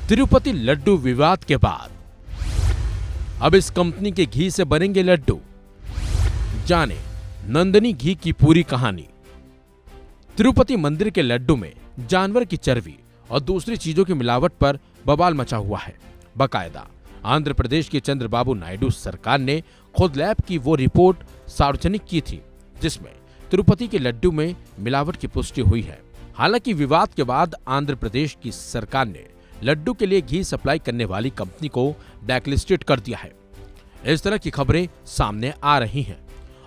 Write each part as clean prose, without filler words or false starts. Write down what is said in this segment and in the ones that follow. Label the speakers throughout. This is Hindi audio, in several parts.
Speaker 1: तिरुपति लड्डू विवाद के बाद अब इस कंपनी के घी से बनेंगे लड्डू। जाने नंदनी घी की पूरी कहानी। तिरुपति मंदिर के लड्डू में जानवर की चर्बी और दूसरी चीजों की मिलावट पर बवाल मचा हुआ है। बकायदा आंध्र प्रदेश की चंद्रबाबू नायडू सरकार ने खुद लैब की वो रिपोर्ट सार्वजनिक की थी जिसमें तिरुपति के लड्डू में मिलावट की पुष्टि हुई है। हालांकि विवाद के बाद आंध्र प्रदेश की सरकार ने लड्डू के लिए घी सप्लाई करने वाली कंपनी को ब्लैकलिस्टेड कर दिया है। इस तरह की खबरें सामने आ रही हैं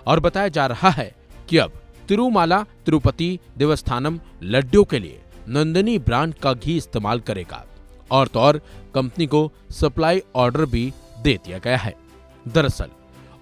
Speaker 1: और बताया जा रहा है कि अब तिरुमाला तिरुपति देवस्थानम लड्डू के लिए नंदनी ब्रांड का घी इस्तेमाल करेगा और तो और कंपनी को सप्लाई ऑर्डर भी दे दिया गया है। दरअसल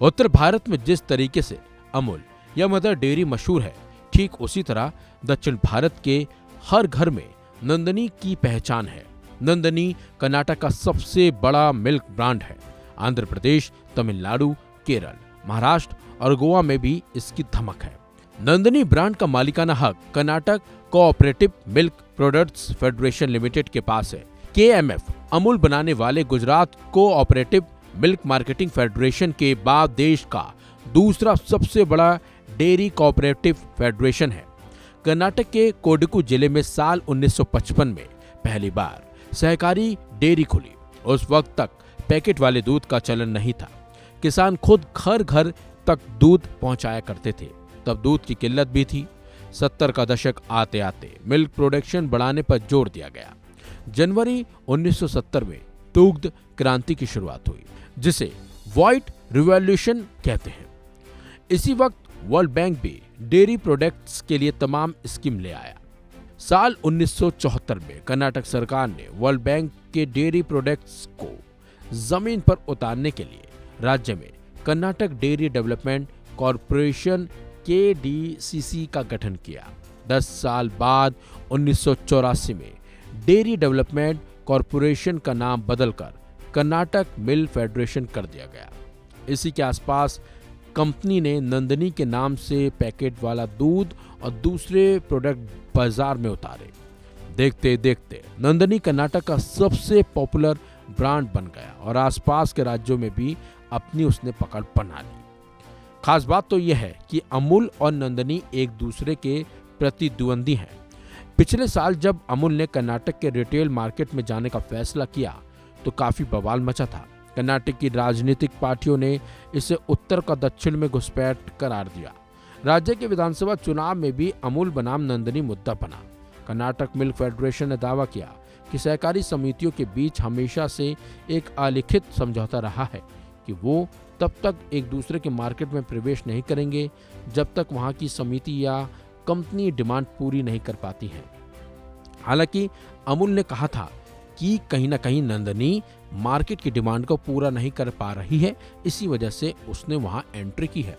Speaker 1: उत्तर भारत में जिस तरीके से अमूल या मदर डेयरी मशहूर है, ठीक उसी तरह दक्षिण भारत के हर घर में नंदनी की पहचान है। नंदनी कर्नाटक का सबसे बड़ा मिल्क ब्रांड है। आंध्र प्रदेश, तमिलनाडु, केरल, महाराष्ट्र और गोवा में भी इसकी धमक है। नंदनी ब्रांड का मालिकाना हक Karnataka cooperative milk products federation limited के पास है। KMF अमूल बनाने वाले Gujarat cooperative milk marketing federation के बाद देश का दूसरा सबसे बड़ा डेयरी कोऑपरेटिव फेडरेशन है। कर्नाटक के कोडगु जिले में साल 1955 में पहली बार सहकारी डेयरी खुली। उस वक्त तक पैकेट वाले दूध का चलन नहीं था। किसान खुद घर घर तक दूध पहुंचाया करते थे। तब दूध की किल्लत भी थी। 70 का दशक आते आते मिल्क प्रोडक्शन बढ़ाने पर जोर दिया गया। जनवरी 1970 में दुग्ध क्रांति की शुरुआत हुई जिसे व्हाइट रिवॉल्यूशन कहते हैं। इसी वक्त वर्ल्ड बैंक भी डेयरी प्रोडक्ट्स के लिए तमाम स्कीम ले आया। साल 1974 में कर्नाटक सरकार ने वर्ल्ड बैंक के डेयरी प्रोडक्ट्स को जमीन पर उतारने के लिए राज्य में Karnataka dairy development corporation KDCC का गठन किया। 10 साल बाद 1984 में डेयरी डेवलपमेंट कॉरपोरेशन का नाम बदलकर कर्नाटक मिल्क फेडरेशन कर दिया गया। इसी के आसपास कंपनी ने नंदनी के नाम से पैकेट वाला दूध और दूसरे प्रोडक्ट बाजार में उतारे। देखते देखते नंदनी कर्नाटक का सबसे पॉपुलर ब्रांड बन गया और आसपास के राज्यों में भी अपनी उसने पकड़ बना ली। खास बात तो यह है कि अमूल और नंदनी एक दूसरे के प्रतिद्वंदी हैं। पिछले साल जब अमूल ने कर्नाटक के रिटेल मार्केट में जाने का फैसला किया तो काफी बवाल मचा था। कर्नाटक की राजनीतिक पार्टियों ने इसे उत्तर का दक्षिण में घुसपैठ करार दिया। राज्य के विधानसभा चुनाव में भी अमूल बनाम नंदनी मुद्दा बना। कर्नाटक मिल्क फेडरेशन ने दावा किया कि सहकारी समितियों के बीच हमेशा से एक अलिखित समझौता रहा है कि वो तब तक एक दूसरे के मार्केट में प्रवेश नहीं करेंगे जब तक वहां की समिति या कंपनी डिमांड पूरी नहीं कर पाती है। हालांकि अमूल ने कहा था कि कहीं ना कहीं नंदनी मार्केट की डिमांड को पूरा नहीं कर पा रही है, इसी वजह से उसने वहां एंट्री की है।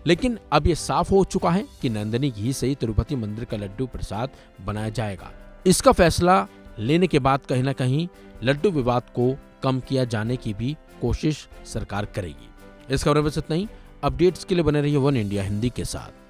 Speaker 1: लेकिन अब यह साफ हो चुका है कि नंदनी घी से ही तिरुपति मंदिर का लड्डू प्रसाद बनाया जाएगा। इसका फैसला लेने के बाद कहीं ना कहीं लड्डू विवाद को कम किया जाने की भी कोशिश सरकार करेगी। इस खबर में बस इतना ही। अपडेट्स के लिए बने रहिए वन इंडिया हिंदी के साथ।